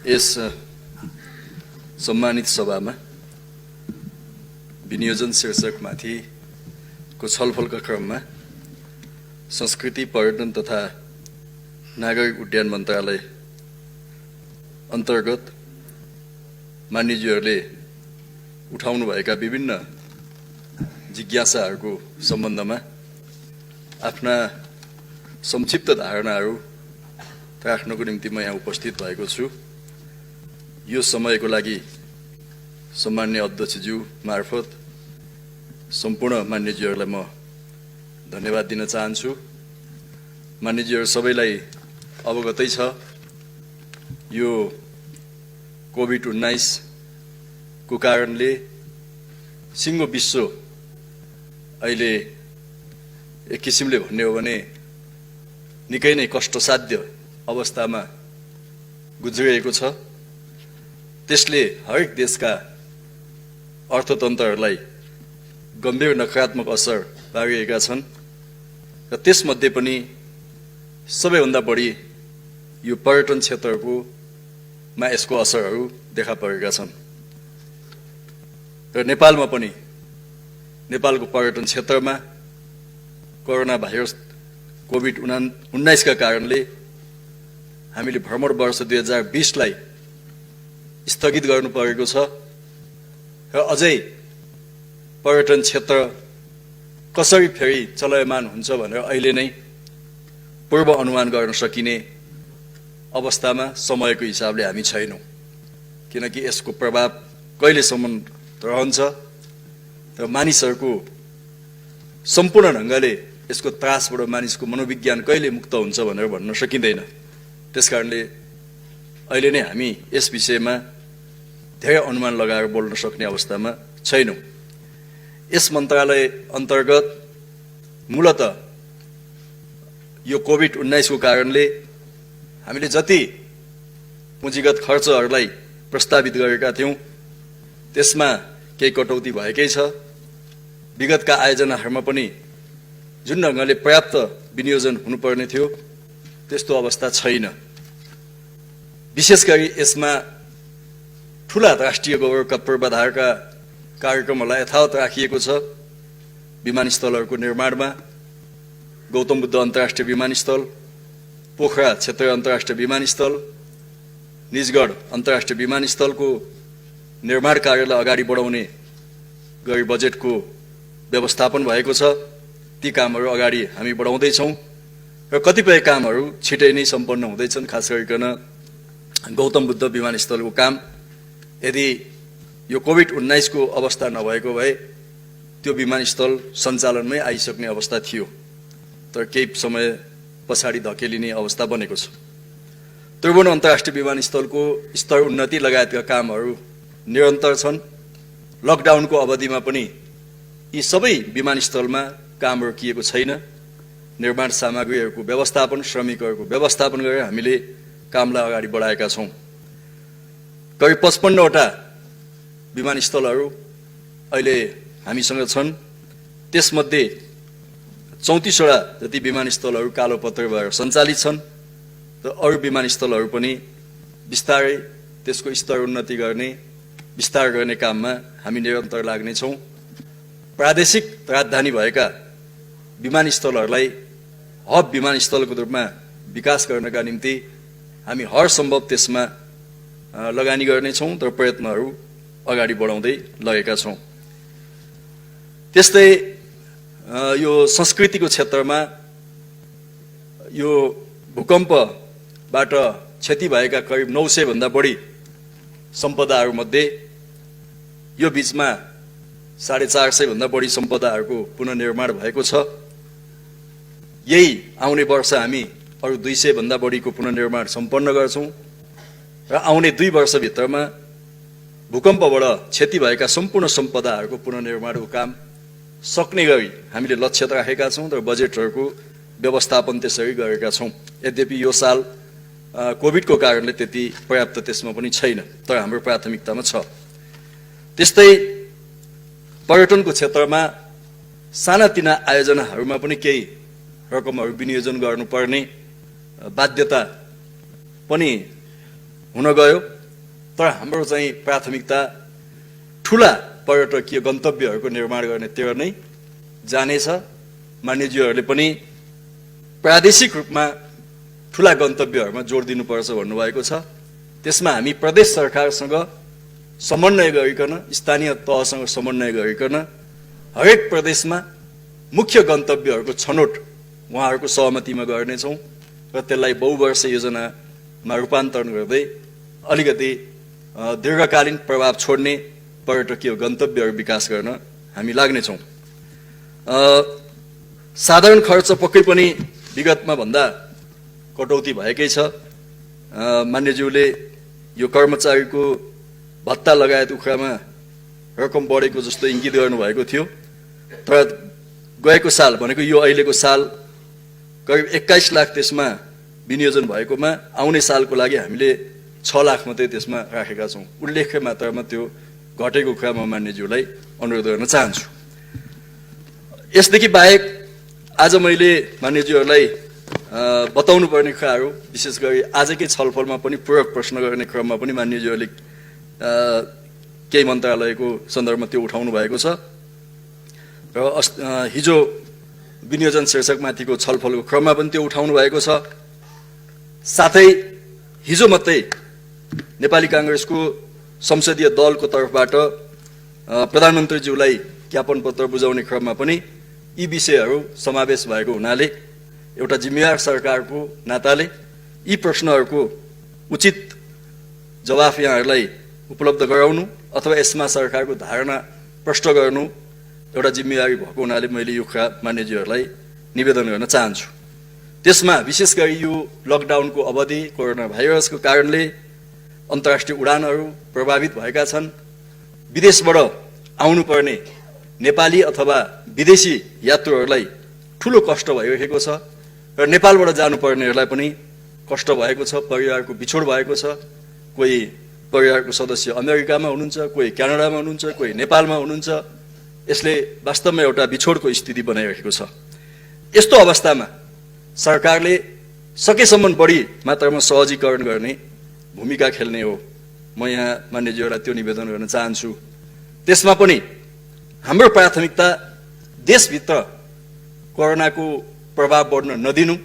यस सम्मानित सभामा विनियोजन शीर्षकमाथि को छलफलका क्रममा संस्कृति पर्यटन तथा नागरिक उड्डयन मन्त्रालय अन्तर्गत मान्यज्यूहरूले उठाउनुभएका विभिन्न जिज्ञासाहरूको सम्बन्धमा आफ्ना संक्षिप्त धारणाहरू राख्नको निम्ति म यहाँ उपस्थित भएको छु। यो समयको लागि सम्मान्य अध्यक्षज्यू मार्फत सम्पूर्ण मान्यज्यूहरूलाई म धन्यवाद दिन चाहन्छु। मान्यज्यूहरू सबैलाई अवगतै छ, यो कोभिड-19 को कारणले सिङ्गो विश्व अहिले एक किसिमले भन्ने हो भने निकै नै कष्टसाध्य अवस्थामा गुज्रिएको छ। त्यसले हरेक देशका अर्थतन्त्रहरूलाई गम्भीर नकारात्मक असर पारिएका छन् र त्यसमध्ये पनि सबैभन्दा बढी यो पर्यटन क्षेत्रकोमा यसको असरहरू देखा परेका छन् र नेपालमा पनि नेपालको पर्यटन क्षेत्रमा कोरोना भाइरस कोभिड-19 का कारणले हामीले भ्रमण वर्ष 2020 लाई स्थगित गर्नु परेको छ र अझै पर्यटन क्षेत्र कसरी फेरि चलायमान हुन्छ भनेर अहिले नै पूर्व अनुमान गर्न सकिने अवस्थामा समयको हिसाबले हामी छैनौं, किनकि यसको प्रभाव कहिलेसम्म रहन्छ र मानिसहरूको सम्पूर्ण ढंगले यसको त्रासबाट मानिसको मनोविज्ञान कहिले मुक्त हुन्छ भनेर भन्न सकिँदैन। त्यसकारणले अहिले नै हामी यस विषयमा धेरै अनुमान लगाएर बोल्न सक्ने अवस्थामा छैनौं। यस मन्त्रालय अन्तर्गत मूलत यो कोभिड-19 को कारणले हामीले जति पुँजीगत खर्चहरूलाई प्रस्तावित गरेका थियौं त्यसमा केही कटौती भएकै छ। विगतका आयोजनाहरूमा पनि जुन ढंगले पर्याप्त विनियोजन हुनुपर्ने थियो त्यस्तो अवस्था छैन। विशेष गरी यसमा ठूला राष्ट्रिय गौरवका पूर्वाधारका कार्यक्रमहरूलाई यथावत राखिएको छ। विमानस्थलहरूको निर्माणमा गौतम बुद्ध अन्तर्राष्ट्रिय विमानस्थल, पोखरा क्षेत्रीय अन्तर्राष्ट्रिय विमानस्थल, निजगढ अन्तर्राष्ट्रिय विमानस्थलको निर्माण कार्यलाई अगाडि बढाउने गरी बजेटको व्यवस्थापन भएको छ। ती कामहरू अगाडि हामी बढाउँदै छौं र कतिपय कामहरू छिटै नै सम्पन्न हुँदैछन्। खास गरिकन गौतम बुद्ध विमानस्थलको काम यदि यो कोभिड-19 को अवस्था नभएको भए त्यो विमानस्थल सञ्चालनमै आइसक्ने अवस्था थियो, तर केही समय पछाडि धकेलिने अवस्था बनेको छ। त्रिभुवन अन्तर्राष्ट्रिय विमानस्थलको स्तर उन्नति लगायतका कामहरू निरन्तर छन्। लकडाउनको अवधिमा पनि यी सबै विमानस्थलमा काम रोकिएको छैन। निर्माण सामग्रीहरूको व्यवस्थापन, श्रमिकहरूको व्यवस्थापन गरेर हामीले कामलाई अगाडि बढाएका छौं। करिब 55 वटा विमानस्थलहरू अहिले हामीसँग छन्। त्यसमध्ये 34 वटा जति विमानस्थलहरू कालोपत्र भएर सञ्चालित छन् र अरू विमानस्थलहरू पनि बिस्तारै त्यसको स्तर उन्नति गर्ने, विस्तार गर्ने काममा हामी निरन्तर लाग्ने छौं। प्रादेशिक राजधानी भएका विमानस्थलहरूलाई हब विमानस्थलको रूपमा विकास गर्नका निम्ति हामी हर सम्भव त्यसमा लगानी गर्नेछौं र प्रयत्नहरू अगाडि बढाउँदै लगेका छौं। त्यस्तै यो संस्कृतिको क्षेत्रमा यो भूकम्पबाट क्षति भएका करिब 900 भन्दा बढी सम्पदाहरूमध्ये यो बीचमा 450 भन्दा बढी सम्पदाहरूको पुनर्निर्माण भएको छ। यही आउने वर्ष हामी अरू 200 भन्दा बढीको पुनर्निर्माण सम्पन्न गर्छौं र आउने 2 वर्षभित्रमा भूकम्पबाट क्षति भएका सम्पूर्ण सम्पदाहरूको पुनर्निर्माणको काम सक्ने गरी हामीले लक्ष्य राखेका छौं र बजेटहरूको व्यवस्थापन त्यसरी गरेका छौं। यद्यपि यो साल कोभिडको कारणले त्यति पर्याप्त त्यसमा पनि छैन, तर हाम्रो प्राथमिकतामा छ। त्यस्तै पर्यटनको क्षेत्रमा सानातिना आयोजनाहरूमा पनि केही रकमहरू विनियोजन गर्नुपर्ने बाध्यता पनि हुन गयो। तर हाम्रो चाहिँ प्राथमिकता ठुला पर्यटकीय गन्तव्यहरूको निर्माण गर्नेतिर नै जानेछ। मान्यज्यूहरूले पनि प्रादेशिक रूपमा ठुला गन्तव्यहरूमा जोड दिनुपर्छ भन्नुभएको छ। त्यसमा हामी प्रदेश सरकारसँग समन्वय गरिकन, स्थानीय तहसँग समन्वय गरिकन हरेक प्रदेशमा मुख्य गन्तव्यहरूको छनौट उहाँहरूको सहमतिमा गर्नेछौँ र त्यसलाई बहुवर्ष योजनामा रूपान्तरण गर्दै अलिकति दीर्घकालीन प्रभाव छोड्ने पर्यटकीय गन्तव्यहरू विकास गर्न हामी लाग्नेछौँ। साधारण खर्च पक्कै पनि विगतमा भन्दा कटौती भएकै छ। मान्यज्यूले यो कर्मचारीको भत्ता लगायत उखामा रकम बढेको जस्तो इङ्गित गर्नुभएको थियो, तर गएको साल भनेको यो अहिलेको साल करिब 21 लाख त्यसमा विनियोजन भएकोमा आउने सालको लागि हामीले 6 लाख मात्रै त्यसमा राखेका छौँ। उल्लेख्य मात्रामा त्यो घटेको कुरा म मान्यज्यूलाई अनुरोध गर्न चाहन्छु। यसदेखि बाहेक आज मैले मान्यज्यूहरूलाई बताउनु पर्ने कुराहरू, विशेष गरी आजकै छलफलमा पनि पूरक प्रश्न गर्ने क्रममा पनि मान्यज्यूहरूले केही मन्त्रालयको सन्दर्भमा त्यो उठाउनु भएको छ र हिजो विनियोजन शीर्षकमाथिको छलफलको क्रममा पनि त्यो उठाउनु भएको छ। साथै हिजो मात्रै नेपाली काङ्ग्रेसको संसदीय दलको तर्फबाट प्रधानमन्त्रीज्यूलाई ज्ञापन पत्र बुझाउने क्रममा पनि यी विषयहरू समावेश भएको हुनाले एउटा जिम्मेवार सरकारको नाताले यी प्रश्नहरूको उचित जवाफ यहाँहरूलाई उपलब्ध गराउनु अथवा यसमा सरकारको धारणा प्रष्ट गर्नु एउटा जिम्मेवारी भएको हुनाले मैले यो कुरा मान्यज्यूहरूलाई निवेदन गर्न चाहन्छु। त्यसमा विशेष गरी यो लकडाउनको अवधि कोरोना भाइरसको कारणले अन्तर्राष्ट्रिय उडानहरू प्रभावित भएका छन्। विदेशबाट आउनुपर्ने नेपाली अथवा विदेशी यात्रुहरूलाई ठुलो कष्ट भइरहेको छ र नेपालबाट जानुपर्नेहरूलाई पनि कष्ट भएको छ, परिवारको बिछोड भएको छ। कोही परिवारको सदस्य अमेरिकामा हुनुहुन्छ, कोही क्यानाडामा हुनुहुन्छ, कोही नेपालमा हुनुहुन्छ। यसले वास्तवमा एउटा बिछोडको स्थिति बनाइरहेको छ। यस्तो अवस्थामा सरकारले सकेसम्म बढी मात्रामा सहजीकरण गर्ने भूमिका खेल्ने हो। म यहाँ मान्यज्यूहरूलाई त्यो निवेदन गर्न चाहन्छु। त्यसमा पनि हाम्रो प्राथमिकता देशभित्र कोरोनाको प्रभाव बढ्न नदिनु,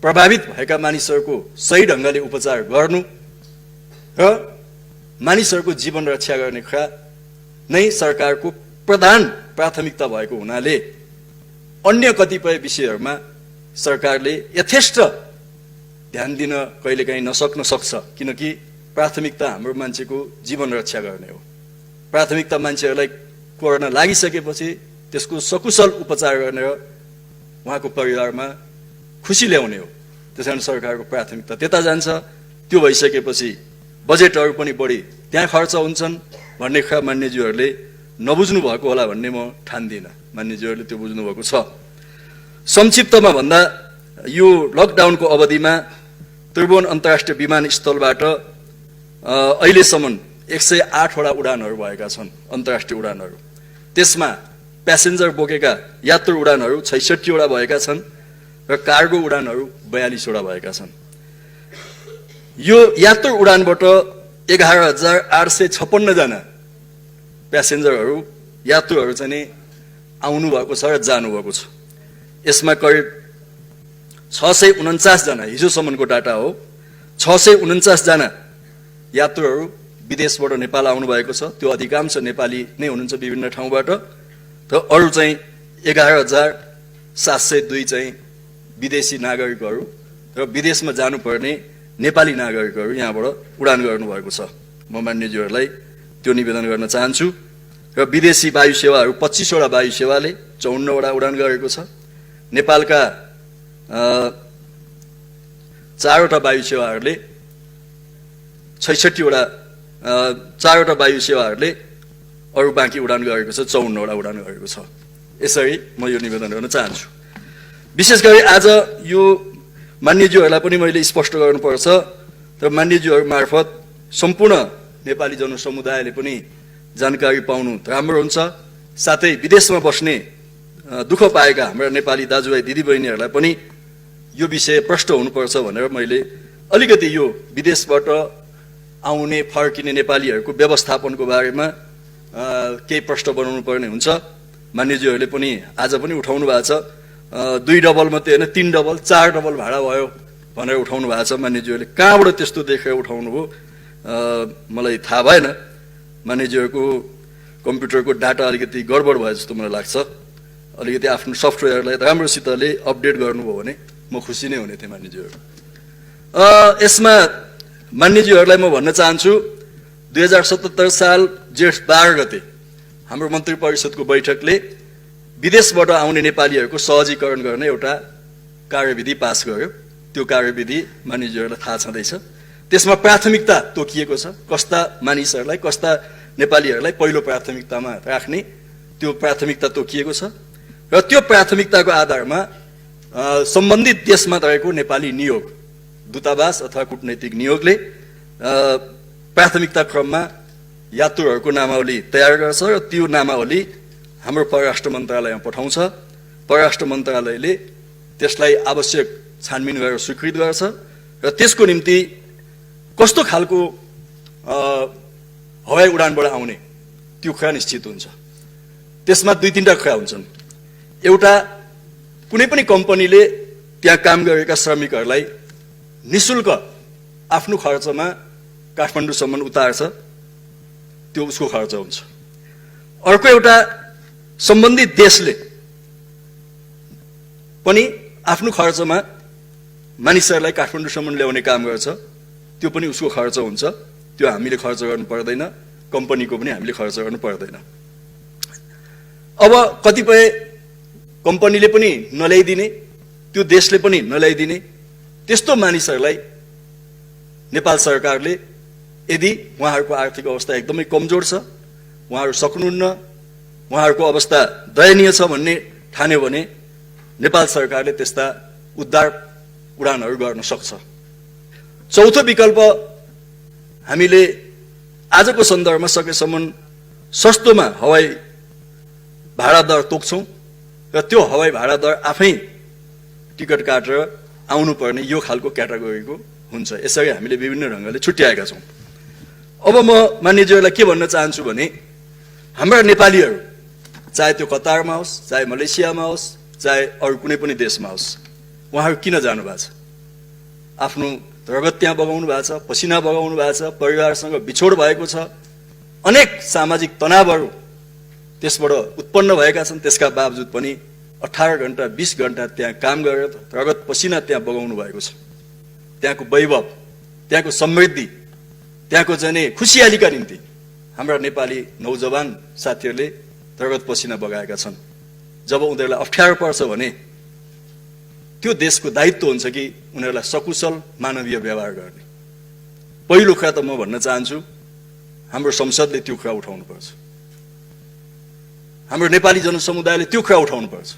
प्रभावित भएका मानिसहरूको सही ढङ्गले उपचार गर्नु र मानिसहरूको जीवन रक्षा गर्ने कुरा नै सरकारको प्रधान प्राथमिकता भएको हुनाले अन्य कतिपय विषयहरूमा सरकारले यथेष्ट ध्यान दिन कहिलेकाहीँ नसक्न सक्छ, किनकि प्राथमिकता हाम्रो मान्छेको जीवन रक्षा गर्ने हो। प्राथमिकता मान्छेहरूलाई कोरोना लागिसकेपछि त्यसको सकुशल उपचार गर्ने र उहाँको परिवारमा खुसी ल्याउने हो। त्यसकारण सरकारको प्राथमिकता त्यता जान्छ। त्यो भइसकेपछि बजेटहरू पनि बढी त्यहाँ खर्च हुन्छन् भन्ने कुरा मान्यज्यूहरूले नबुझ्नु भएको होला भन्ने म ठान्दिनँ। मान्यज्यूहरूले त्यो बुझ्नु भएको छ। संक्षिप्तमा भन्दा यो लकडाउनको अवधिमा त्रिभुवन अन्तर्राष्ट्रिय विमानस्थलबाट अहिलेसम्म 108 वटा उडानहरू भएका छन्, अन्तर्राष्ट्रिय उडानहरू। त्यसमा प्यासेन्जर बोकेका यात्रु उडानहरू 66 वटा भएका छन् र कार्गो उडानहरू 42 वटा भएका छन्। यो यात्रु उडानबाट 11,856 जना प्यासेन्जरहरू, यात्रुहरू चाहिँ नि आउनु भएको छ र जानु भएको छ। यसमा करिब 649 जना, हिजोसम्मको डाटा हो, 649 जना यात्रुहरू विदेशबाट नेपाल आउनु भएको छ। त्यो अधिकांश नेपाली नै हुनुहुन्छ विभिन्न ठाउँबाट। र अरू चाहिँ 11,702 चाहिँ विदेशी नागरिकहरू र विदेशमा जानुपर्ने नेपाली नागरिकहरू यहाँबाट उडान गर्नुभएको छ। म मान्यज्यूहरूलाई त्यो निवेदन गर्न चाहन्छु। र विदेशी वायु सेवाहरू 25 वटा वायु सेवाले 54 वटा उडान गरेको छ। नेपालका 4 वटा वायु सेवाहरूले 66 वटा 4 वटा वायु सेवाहरूले अरू बाँकी उडान गरेको छ, 54 वटा उडान गरेको छ। यसरी म यो निवेदन गर्न चाहन्छु। विशेष गरी आज यो मान्यज्यूहरूलाई पनि मैले स्पष्ट गर्नुपर्छ र मान्यज्यूहरू मार्फत सम्पूर्ण नेपाली जनसमुदायले पनि जानकारी पाउनु राम्रो हुन्छ। साथै विदेशमा बस्ने दुःख पाएका हाम्रा नेपाली दाजुभाइ दिदीबहिनीहरूलाई पनि यो विषय प्रष्ट हुनुपर्छ भनेर मैले अलिकति यो विदेशबाट आउने फर्किने नेपालीहरूको व्यवस्थापनको बारेमा केही प्रश्न बनाउनु पर्ने हुन्छ। मान्यज्यूहरूले पनि आज पनि उठाउनु भएको छ। 2 डबल मात्रै होइन 3 डबल 4 डबल भाडा भयो भनेर उठाउनु भएको छ। मान्यज्यूहरूले कहाँबाट त्यस्तो देखेर उठाउनु हो मलाई थाहा भएन। मान्यज्यूहरूको कम्प्युटरको डाटा अलिकति गडबड भयो जस्तो मलाई लाग्छ। अलिकति आफ्नो सफ्टवेयरलाई राम्रोसितले अपडेट गर्नुभयो भने म खुसी नै हुने थिएँ मान्यज्यूहरू। यसमा मान्यज्यूहरूलाई म भन्न चाहन्छु 2077 साल जेठ 12 गते हाम्रो मन्त्री परिषदको बैठकले विदेशबाट आउने नेपालीहरूको सहजीकरण गर्ने एउटा कार्यविधि पास गर्यो। त्यो कार्यविधि मानिसहरूलाई थाहा छँदैछ। त्यसमा प्राथमिकता तोकिएको छ, कस्ता मानिसहरूलाई कस्ता नेपालीहरूलाई पहिलो प्राथमिकतामा राख्ने त्यो प्राथमिकता तोकिएको छ र त्यो प्राथमिकताको आधारमा सम्बन्धित देशमा रहेको नेपाली नियोग दूतावास अथवा कूटनैतिक नियोगले प्राथमिकता क्रममा यात्रुहरूको नामावली तयार गर्छ र त्यो नामावली हाम्रो परराष्ट्र मन्त्रालयमा पठाउँछ। परराष्ट्र मन्त्रालयले त्यसलाई आवश्यक छानबिन गरेर स्वीकृत गर्छ र त्यसको निम्ति कस्तो खालको हवाई उडानबाट आउने त्यो कुरा निश्चित हुन्छ। त्यसमा 2-3टा कुरा हुन्छन्। एउटा कुनै पनि कम्पनीले त्यहाँ काम गरेका श्रमिकहरूलाई निशुल्क आफ्नो खर्चमा काठमाडौँसम्म उतार्छ, त्यो उसको खर्च हुन्छ। अर्को एउटा सम्बन्धित देशले पनि आफ्नो खर्चमा मानिसहरूलाई काठमाडौँसम्म ल्याउने काम गर्छ, त्यो पनि उसको खर्च हुन्छ। त्यो हामीले खर्च गर्नु पर्दैन, कम्पनीको पनि हामीले खर्च गर्नु पर्दैन। अब कतिपय कम्पनीले पनि नल्याइदिने, त्यो देशले पनि नल्याइदिने त्यस्तो मानिसहरूलाई नेपाल सरकारले यदि उहाँहरूको आर्थिक अवस्था एकदमै कमजोर छ, उहाँहरू सक्नुहुन्न, उहाँहरूको अवस्था दयनीय छ भन्ने ठान्यो भने नेपाल सरकारले त्यस्ता उद्धार उडानहरू गर्न सक्छ। चौथो विकल्प हामीले आजको सन्दर्भमा सकेसम्म सस्तोमा हवाई भाडा दर तोक्छौँ र त्यो हवाई भाडा दर आफै टिकट काटेर आउनुपर्ने यो खालको क्याटेगोरीको हुन्छ। यसरी हामीले विभिन्न ढङ्गले छुट्याएका छौँ। अब म मान्यज्यूहरूलाई के भन्न चाहन्छु भने हाम्रा नेपालीहरू चाहे त्यो कतारमा होस्, चाहे मलेसियामा होस्, चाहे अरू कुनै पनि देशमा होस्, उहाँहरू किन जानुभएको छ? आफ्नो रगत त्यहाँ बगाउनु भएको छ, पसिना बगाउनु भएको छ, परिवारसँग बिछोड भएको छ, अनेक सामाजिक तनावहरू त्यसबाट उत्पन्न भएका छन्। त्यसका बावजुद पनि 18 घण्टा 20 घण्टा त्यहाँ काम गरेर रगत पसिना त्यहाँ बगाउनु भएको छ। त्यहाँको वैभव, त्यहाँको समृद्धि, त्यहाँको चाहिँ खुसियालीका निम्ति हाम्रा नेपाली नौजवान साथीहरूले रगत पसिना बगाएका छन्। जब उनीहरूलाई अप्ठ्यारो पर्छ भने त्यो देशको दायित्व हुन्छ कि उनीहरूलाई सकुशल मानवीय व्यवहार गर्ने। पहिलो कुरा त म भन्न चाहन्छु हाम्रो संसदले त्यो कुरा उठाउनुपर्छ, हाम्रो नेपाली जनसमुदायले त्यो कुरा उठाउनुपर्छ।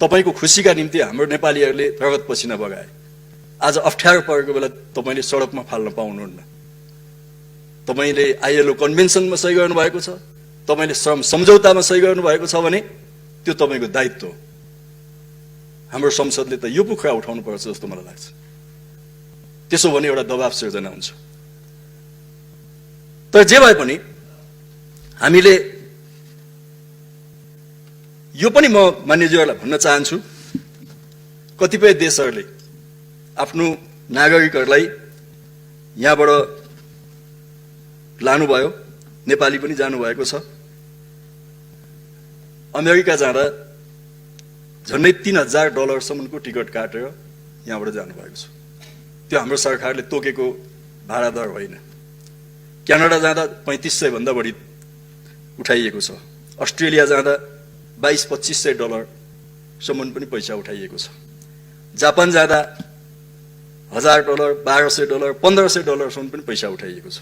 तपाईको खुसीका निम्ति हाम्रो नेपालीहरूले रगत पसिना बगाए, आज अप्ठ्यारो परेको बेला तपाईले सडकमा फाल्न पाउनुहुन्न। तपाईले आईएलओ कन्भेन्सनमा सही गर्नु भएको छ, तपाईले श्रम सम्झौतामा सही गर्नु भएको छ भने त्यो तपाईको दायित्व हो। हाम्रो संसदले त यो कुरा उठाउनु पर्छ जस्तो मलाई लाग्छ। त्यसो भने एउटा दबाव सिर्जना हुन्छ। तर जे भए पनि हामीले यो पनि म मान्यज्यूहरूलाई भन्न चाहन्छु, कतिपय देशहरूले आफ्नो नागरिकहरूलाई यहाँबाट लानुभयो, नेपाली पनि जानुभएको छ। अमेरिका जाँदा झन्डै $3000 टिकट काटेर यहाँबाट जानुभएको छ। त्यो हाम्रो सरकारले तोकेको भाडा दर होइन। क्यानाडा जाँदा $3500 भन्दा बढी उठाइएको छ। अस्ट्रेलिया जाँदा $2200-2500 सम्म पनि पैसा उठाइएको छ। जापान जाँदा $1000, $1200, $1500 सम्म पनि पैसा उठाइएको छ।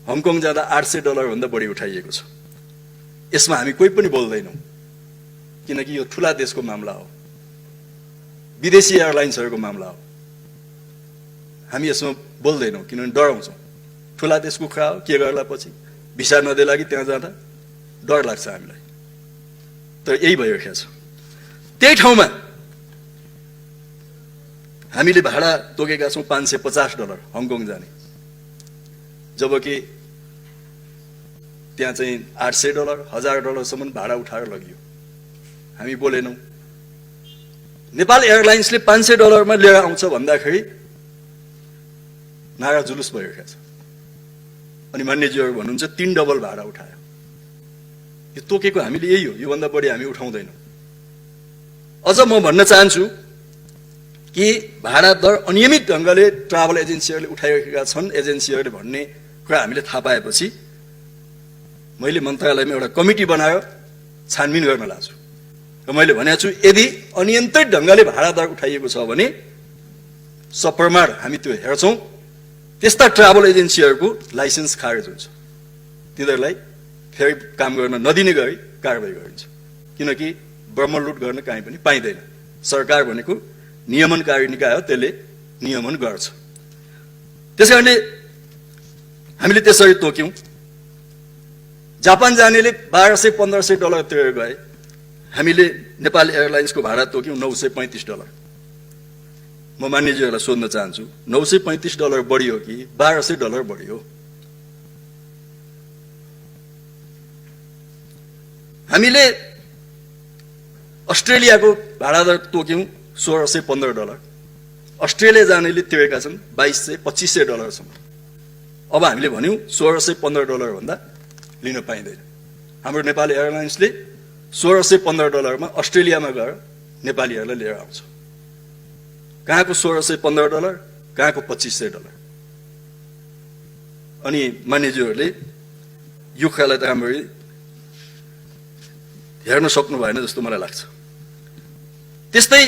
हङकङ जाँदा $800 भन्दा बढी उठाइएको छ। यसमा हामी कोही पनि बोल्दैनौँ, किनकि यो ठुला देशको मामला हो, विदेशी एयरलाइन्सहरूको मामला हो। हामी यसमा बोल्दैनौँ किनभने डराउँछौँ। ठुला देशको कुरा हो, के गर्ला पछि भिसा नदेला कि त्यहाँ जाँदा डर लाग्छ हामीलाई। तर यही भइरहेको छ। त्यही ठाउँमा हामीले भाडा तोकेका छौँ $550 हङकङ जाने। जबकि त्यहाँ चाहिँ $800 $1000 भाडा उठाएर लगियो। हामी बोलेनौं। नेपाल एयरलाइन्सले $500 लिएर आउँछ भन्दाखेरि नारा जुलुस भइरहेको छ। अनि मान्यज्यूहरू भन्नुहुन्छ 3 डबल भाडा उठायो। यो तोकेको हामीले यही हो, योभन्दा बढी हामी उठाउँदैनौँ। अझ म भन्न चाहन्छु कि भाडा दर अनियमित ढङ्गले ट्राभल एजेन्सीहरूले उठाइरहेका छन् एजेन्सीहरूले भन्ने कुरा हामीले थाहा पाएपछि मैले मन्त्रालयमा एउटा कमिटी बनाएर छानबिन गर्न लाग्छु। र मैले भनेको छु यदि अनियन्त्रित ढङ्गले भाडा दर उठाइएको छ भने सप्रमाण हामी त्यो हेर्छौं। त्यस्ता ट्राभल एजेन्सीहरूको लाइसेन्स खारेज हुन्छ, तिनीहरूलाई फेरि काम गर्न नदिने गरी कारबाही गरिन्छ। किनकि ब्रह्मलुट गर्न कहीँ पनि पाइँदैन। सरकार भनेको नियमनकारी निकाय हो, त्यसले नियमन गर्छ। त्यसैकारणले हामीले त्यसरी तोक्यौं। जापान जानेले $1200-1500 तिरेर गए। हामीले नेपाल एयरलाइन्सको भाडा तोक्यौं $935। म मान्यज्यूहरूलाई सोध्न चाहन्छु, $935 बढी हो कि $1200 बढी हो? हामीले अस्ट्रेलियाको भाडा दर तोक्यौं $1615। अस्ट्रेलिया जानेले तिरेका छन् $2200-2500 सम्म। अब हामीले भन्यौं $1615 भन्दा लिन पाइँदैन। हाम्रो नेपाल एयरलाइन्सले $1615 मा अस्ट्रेलियामा गएर नेपालीहरूलाई लिएर आउँछ। कहाँको $1615, कहाँको $2500? अनि मान्यज्यूहरूले यो कुरालाई त राम्ररी हेर्न सक्नु भएन जस्तो मलाई लाग्छ। त्यस्तै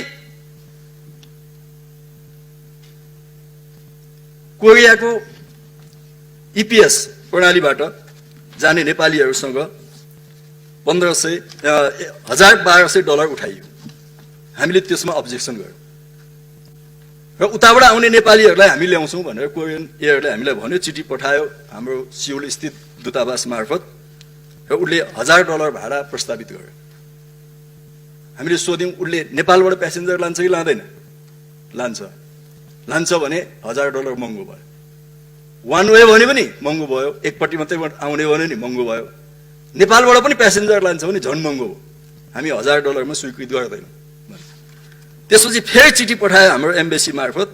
कोरियाको ईपीएस प्रणालीबाट जाने नेपालीहरूसँग $1200 उठाइयो। हामीले त्यसमा अब्जेक्सन गर्यौं र उताबाट आउने नेपालीहरूलाई हामी ल्याउँछौं भनेर कोरियन एयरले हामीलाई भन्यो, चिठी पठायो हाम्रो सिउल स्थित दूतावास मार्फत र उसले $1000 भाडा प्रस्तावित गर्यो। हामीले सोध्यौं उसले नेपालबाट प्यासेन्जर लान्छ कि लाँदैन? लान्छ भने $1000 महँगो भयो। वान वे भने पनि महँगो भयो, एकपट्टि मात्रै आउने भने नि महँगो भयो। नेपालबाट पनि प्यासेन्जर लान्छ भने झन् महँगो हो। हामी $1000 मा स्वीकृत गर्दैनौँ। त्यसपछि फेरि चिठी पठायो हाम्रो एम्बेसी मार्फत,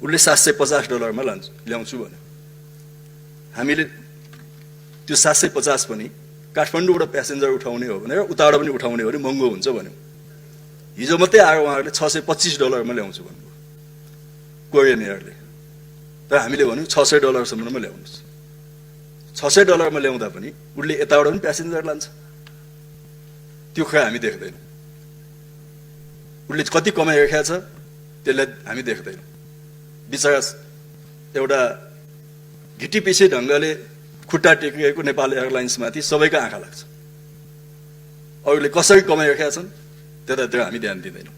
उसले $750 मा ल्याउँछु भन्यो। हामीले त्यो 750 पनि काठमाडौँबाट प्यासेन्जर उठाउने हो भनेर उताबाट पनि उठाउने हो भने महँगो हुन्छ भन्यो। हिजो मात्रै आएर उहाँहरूले $625 मा ल्याउँछु भन्नुभयो कोरियन एयरले। तर हामीले भन्यौं $600 सम्ममा ल्याउनुहोस्। $600 मा ल्याउँदा पनि उसले यताबाट पनि प्यासेन्जर लान्छ। त्यो कुरा हामी देख्दैनौँ। उसले कति कमाइरहेको छ त्यसलाई हामी देख्दैनौँ। बिचरा एउटा घिटिपिछे ढङ्गले खुट्टा टेकिएको नेपाल एयरलाइन्समाथि सबैको आँखा लाग्छ। अरूले कसरी कमाइरहेका छन् त्यतातिर हामी ध्यान दिँदैनौँ।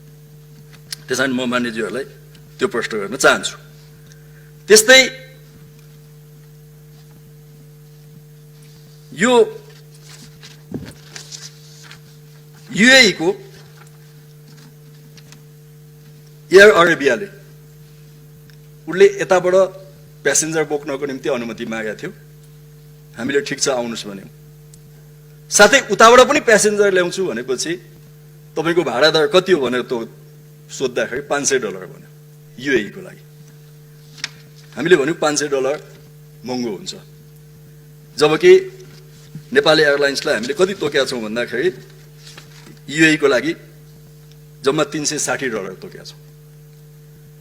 त्यसैले म मान्यज्यूहरूलाई त्यो प्रश्न गर्न चाहन्छु। त्यस्तै यो युएई को एयर अरेबियाले उसले यताबाट प्यासेन्जर बोक्नको निम्ति अनुमति मागेको थियो। हामीले ठिक छ आउनुस् भन्यौं। साथै उताबाट पनि प्यासेन्जर ल्याउँछु भनेपछि तपाईको भाडा दर कति हो भनेर त सोध्दाखेरि $500 भन्यो युएई को लागि। हामीले भन्यौं $500 महँगो हुन्छ। जबकि नेपाली एयरलाइन्सलाई हामीले कति तोकेका छौं भन्दाखेरि युएई को लागि जम्मा $360 तोकेका छौं।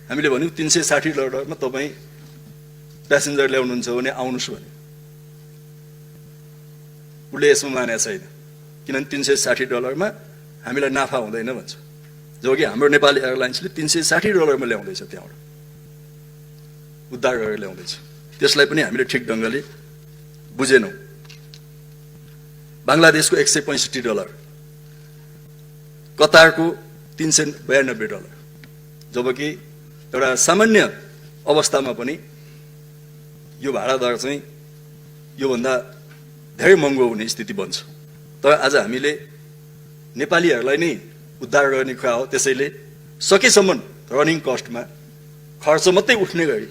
हामीले भन्यौं $360 मा तपाई प्यासेन्जर ल्याउनुहुन्छ भने आउनुस् भन्यो। उसले यसमा मानेको छैन, किनभने $360 मा हामीलाई नाफा हुँदैन भन्छ। जबकि हाम्रो नेपाली एयरलाइन्सले $360 मा ल्याउँदैछ, त्यहाँबाट उद्धार गरेर ल्याउँदैछ। त्यसलाई पनि हामीले ठिक ढङ्गले बुझेनौं। बंगलादेशको $165, कतारको $392, जबकि एउटा सामान्य अवस्थामा पनि यो भाडा दर चाहिँ योभन्दा धेरै महँगो हुने स्थिति बन्छ। तर आज हामीले नेपालीहरूलाई नै उद्धार गर्ने कुरा हो। त्यसैले सकेसम्म रनिङ कस्टमा खर्च मात्रै उठ्ने गरी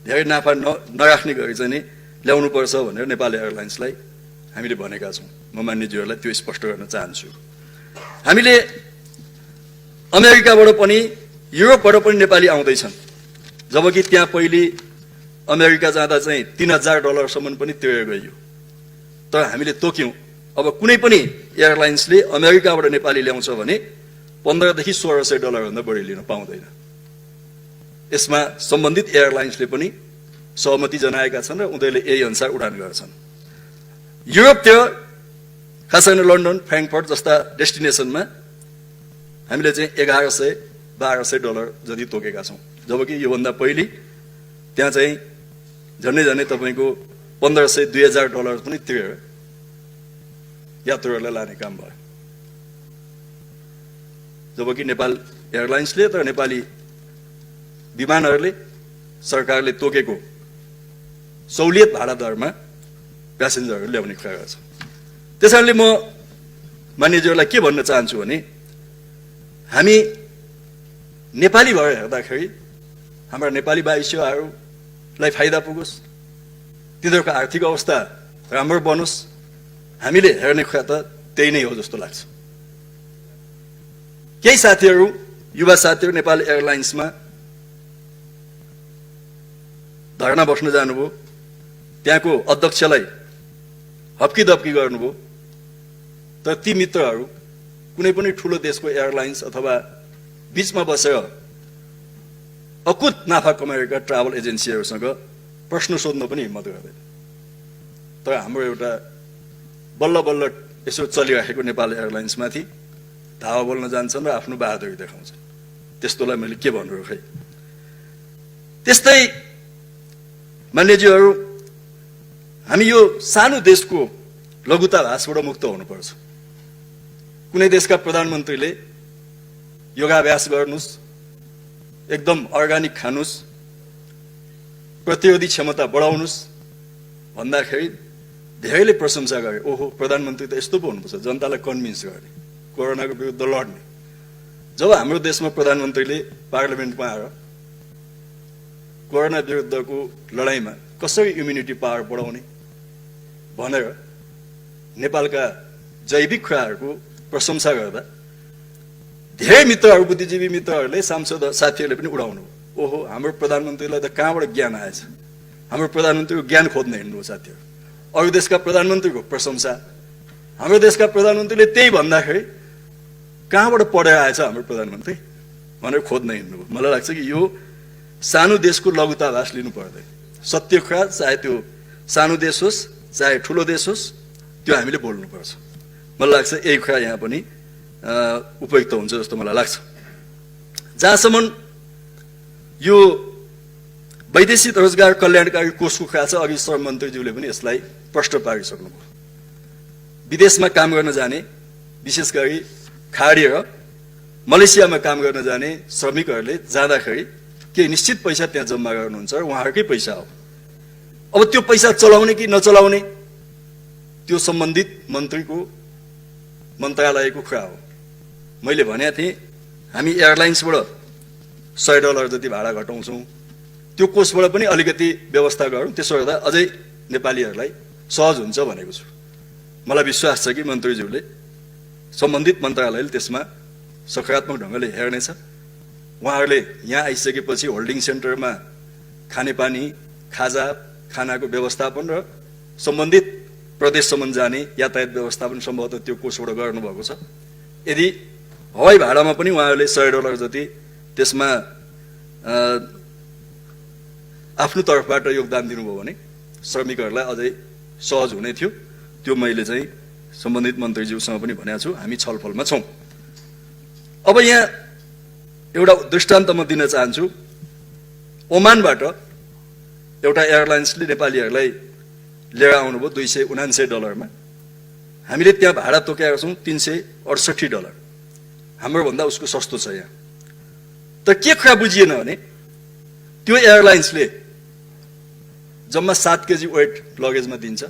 धेरै नाफा नराख्ने गरी चाहिँ ल्याउनुपर्छ भनेर नेपाल एयरलाइन्सलाई हामीले भनेका छौँ। म मान्यज्यूहरूलाई त्यो स्पष्ट गर्न चाहन्छु। हामीले अमेरिकाबाट पनि युरोपबाट पनि नेपाली आउँदैछन्, जबकि त्यहाँ पहिले अमेरिका जाँदा चाहिँ $3000 पनि तिरेर गइयो। तर हामीले तोक्यौँ। अब कुनै पनि एयरलाइन्सले अमेरिकाबाट नेपाली ल्याउँछ भने $1500 देखि $1600 भन्दा बढी लिन पाउँदैन। यसमा सम्बन्धित एयरलाइन्सले पनि सहमति जनाएका छन् र उनीहरूले यही अनुसार उडान गर्छन्। युरोपतिर खास गरी लन्डन, फ्र्याङ्कफर्ट जस्ता डेस्टिनेसनमा हामीले चाहिँ $1100-1200 जति तोकेका छौँ, जबकि योभन्दा पहिले त्यहाँ चाहिँ झन्डै तपाईँको $1500-2000 पनि तिरेर यात्रुहरूलाई लाने काम भयो। जबकि नेपाल एयरलाइन्सले तर नेपाली विमानहरूले सरकारले तोकेको सहुलियत भाडा दरमा प्यासेन्जरहरू ल्याउने कुरा गर्छ। त्यसैले म मान्यज्यूहरूलाई के भन्न चाहन्छु भने हामी नेपाली भएर हेर्दाखेरि हाम्रा नेपाली भाइस्यहरूलाई फाइदा पुगोस्, तिनीहरूको आर्थिक अवस्था राम्रो बनोस्, हामीले हेर्ने कुरा त त्यही नै हो जस्तो लाग्छ। केही साथीहरू, युवा साथीहरू नेपाल एयरलाइन्समा धरना बस्न जानुभयो, त्यहाँको अध्यक्षलाई हप्की दप्की गर्नुभयो। तर ती मित्रहरू कुनै पनि ठुलो देशको एयरलाइन्स अथवा बीचमा बसेर अकुत नाफा कमाएका ट्राभल एजेन्सीहरूसँग प्रश्न सोध्न पनि हिम्मत गर्दैन। तर हाम्रो एउटा बल्ल बल्ल यसो चलिराखेको नेपाल एयरलाइन्समाथि धावा बोल्न जान्छन् र आफ्नो बहादुरी देखाउँछन्। त्यस्तोलाई मैले के भन्नु खै। त्यस्तै मान्यज्यूहरू, हामी यो सानो देशको लघुताभासबाट मुक्त हुनुपर्छ। कुनै देशका प्रधानमन्त्रीले योगाभ्यास गर्नुस्, एकदम अर्गानिक खानुस्, प्रतिरोधी क्षमता बढाउनुस् भन्दाखेरि धेरैले प्रशंसा गरे। ओहो, प्रधानमन्त्री त यस्तो पो हुनुपर्छ, जनतालाई कन्भिन्स गर्ने, कोरोनाको विरुद्ध लड्ने। जब हाम्रो देशमा प्रधानमन्त्रीले पार्लियामेन्टमा आएर कोरोना विरुद्धको लडाईँमा कसरी इम्युनिटी पावर बढाउने भनेर नेपालका जैविक कुराहरूको प्रशंसा गर्दा धेरै मित्रहरू, बुद्धिजीवी मित्रहरूले, सांसद साथीहरूले पनि उडाउनु। ओहो, हाम्रो प्रधानमन्त्रीलाई त कहाँबाट ज्ञान आएछ, हाम्रो प्रधानमन्त्रीको ज्ञान खोज्न हिँड्नु साथीहरू। अरू देशका प्रधानमन्त्रीको प्रशंसा, हाम्रो देशका प्रधानमन्त्रीले त्यही भन्दाखेरि कहाँबाट पढेर आएछ हाम्रो प्रधानमन्त्री भनेर खोज्न हिँड्नु। मलाई लाग्छ कि यो सानो देशको लघुताभास लिनु पर्दैन। सत्य कुरा, चाहे त्यो सानो देश होस् चाहे ठुलो देश होस्, त्यो हामीले बोल्नुपर्छ। मलाई लाग्छ यही कुरा यहाँ पनि उपयुक्त हुन्छ जस्तो मलाई लाग्छ। जहाँसम्म यो वैदेशिक रोजगार कल्याणकारी कोषको कुरा छ, अघि श्रम मन्त्रीज्यूले पनि यसलाई प्रष्ट पारिसक्नुभयो। विदेशमा काम गर्न जाने, विशेष गरी खाडी र मलेसियामा काम गर्न जाने श्रमिकहरूले जाँदाखेरि केही निश्चित पैसा त्यहाँ जम्मा गर्नुहुन्छ र उहाँहरूकै पैसा हो। अब त्यो पैसा चलाउने कि नचलाउने त्यो सम्बन्धित मन्त्रीको मन्त्रालयको कुरा हो। मैले भनेको थिएँ हामी एयरलाइन्सबाट $100 जति भाडा घटाउँछौँ, त्यो कोषबाट पनि अलिकति व्यवस्था गरौँ, त्यसो गर्दा अझै नेपालीहरूलाई सहज हुन्छ भनेको छु। मलाई विश्वास छ कि मन्त्रीज्यूले, सम्बन्धित मन्त्रालयले त्यसमा सकारात्मक ढङ्गले हेर्नेछ। उहाँहरूले यहाँ आइसकेपछि होल्डिङ सेन्टरमा खानेपानी, खाजा, खानाको व्यवस्थापन र सम्बन्धित प्रदेशसम्म जाने यातायात व्यवस्थापन सम्भवतः त्यो कोषबाट गर्नुभएको छ। यदि हवाई भाडामा पनि उहाँहरूले $100 जति त्यसमा आफ्नो तर्फबाट योगदान दिनुभयो भने श्रमिकहरूलाई अझै सहज हुने थियो। त्यो मैले चाहिँ सम्बन्धित मन्त्रीज्यूसँग पनि भनेको छु, हामी छलफलमा छौँ। अब यहाँ एउटा दृष्टान्त म दिन चाहन्छु। ओमानबाट एउटा एयरलाइन्सले नेपालीहरूलाई लिएर आउनुभयो $279 मा। हामीले त्यहाँ भाडा तोकेका छौँ $368। हाम्रो भन्दा उसको सस्तो छ यहाँ। तर के कुरा बुझिएन भने त्यो एयरलाइन्सले जम्मा 7 केजी वेट लगेजमा दिन्छ,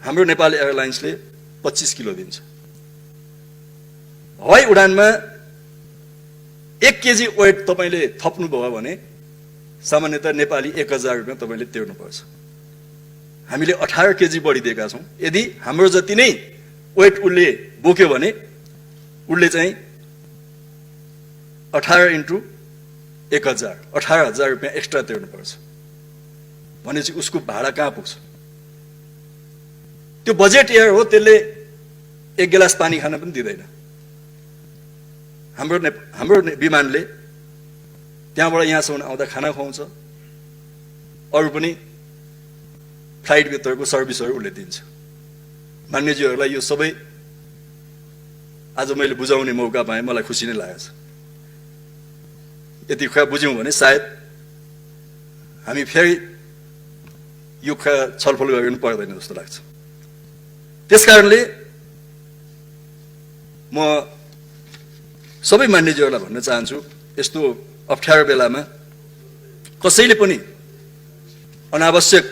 हाम्रो नेपाल एयरलाइन्सले 25 किलो दिन्छ। हवाई उडानमा 1 केजी वेट तपाईँले थप्नुभयो भने सामान्यतः नेपाली $1000 तपाईँले तिर्नुपर्छ। हामीले 18 केजी बढी दिएका छौं। यदि हाम्रो जति नै वेट उसले बोक्यो भने उसले चाहिँ 18 इन्टु 1000 18,000 रुपियाँ एक्स्ट्रा तिर्नुपर्छ भनेपछि उसको भाडा कहाँ पुग्छ? त्यो बजेट एयर हो, त्यसले एक गिलास पानी खान पनि दिँदैन। हाम्रो विमानले त्यहाँबाट यहाँसम्म आउँदा खाना खुवाउँछ, अरू पनि फ्लाइट भित्रको सर्भिसहरू उसले दिन्छ। मान्यज्यूहरूलाई यो सबै आज मैले बुझाउने मौका पाएँ, मलाई खुसी नै लागेको छ। यति कुरा बुझ्यौँ भने सायद हामी फेरि यो कुरा छलफल गर्नु पर्दैन जस्तो लाग्छ। त्यसकारणले म सबै मान्यज्यूहरूलाई भन्न चाहन्छु, यस्तो अप्ठ्यारो बेलामा कसैले पनि अनावश्यक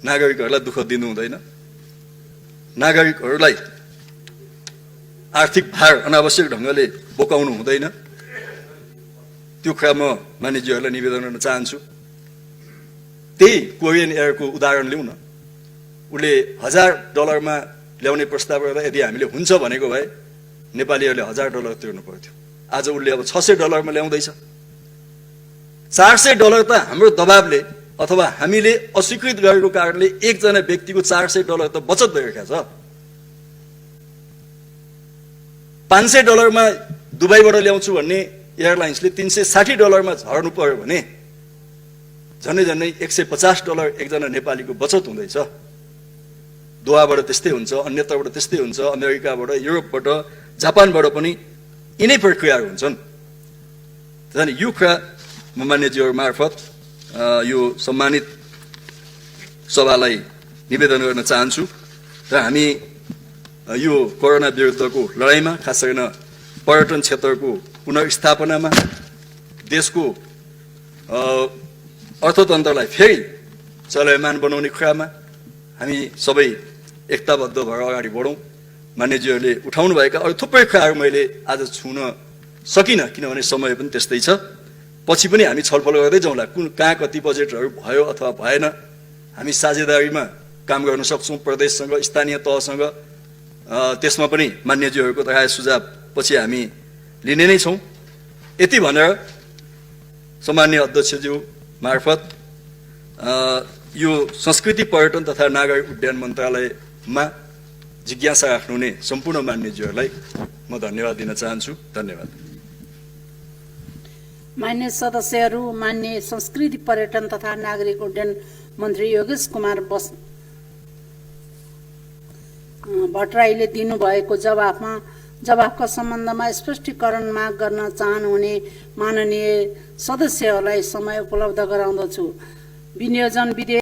नागरिकहरूलाई दुःख दिनु हुँदैन। नागरिकहरूलाई आर्थिक भार अनावश्यक ढङ्गले बोकाउनु हुँदैन। त्यो कुरा म मान्यज्यूहरूलाई निवेदन गर्न चाहन्छु। त्यही कोरियन एयरको उदाहरण लिउँ न। उसले $1000 मा ल्याउने प्रस्ताव गर्दा यदि हामीले हुन्छ भनेको भए नेपालीहरूले $1000 तिर्नु पर्थ्यो। आज उसले अब $600 मा ल्याउँदैछ। $400 त हाम्रो दबावले अथवा हामीले अस्वीकृत गरेको कारणले एकजना व्यक्तिको $400 त बचत भइरहेको छ। $500 मा दुबईबाट ल्याउँछु भन्ने एयरलाइन्सले $360 मा झर्नु पर्यो भने झन्डै झन्डै $150 एकजना नेपालीको बचत हुँदैछ। दोहाबाट त्यस्तै हुन्छ, अन्यत्रबाट त्यस्तै हुन्छ, अमेरिकाबाट, युरोपबाट, जापानबाट पनि यिनै प्रक्रियाहरू हुन्छन्। त्यसैले यो कुरा म मान्यज्यूहरू मार्फत यो सम्मानित सभालाई निवेदन गर्न चाहन्छु र हामी यो कोरोना विरुद्धको लडाईँमा, खास गरेर पर्यटन क्षेत्रको पुनर्स्थापनामा, देशको अर्थतन्त्रलाई फेरि चलायमान बनाउने कुरामा हामी सबै एकताबद्ध भएर अगाडि बढौँ। मान्यज्यूहरूले उठाउनुभएका अरू थुप्रै कुराहरू मैले आज छुन सकिनँ, किनभने समय पनि त्यस्तै छ। पछि पनि हामी छलफल गर्दै जाउँला, कहाँ कति बजेटहरू भयो अथवा भएन। हामी साझेदारीमा काम गर्न सक्छौँ प्रदेशसँग, स्थानीय तहसँग। त्यसमा पनि मान्यज्यूहरूको राय सुझाव पछि हामी लिने नै छौँ। यति भनेर सम्माननीय अध्यक्षज्यू मार्फत यो संस्कृति, पर्यटन तथा नागरिक उड्डयन मन्त्रालयमा जिज्ञासा राख्नुहुने सम्पूर्ण मान्यज्यूहरूलाई म धन्यवाद दिन चाहन्छु। धन्यवाद। मान्य सदस्यहरू, मान्य संस्कृति, पर्यटन तथा नागरिक उड्डयन मन्त्री योगेश कुमार भट्टराईले दिनुभएको जवाफका सम्बन्धमा स्पष्टीकरण माग गर्न चाहनुहुने माननीय सदस्यहरूलाई समय उपलब्ध गराउँदछु। विनियोजन विधेयक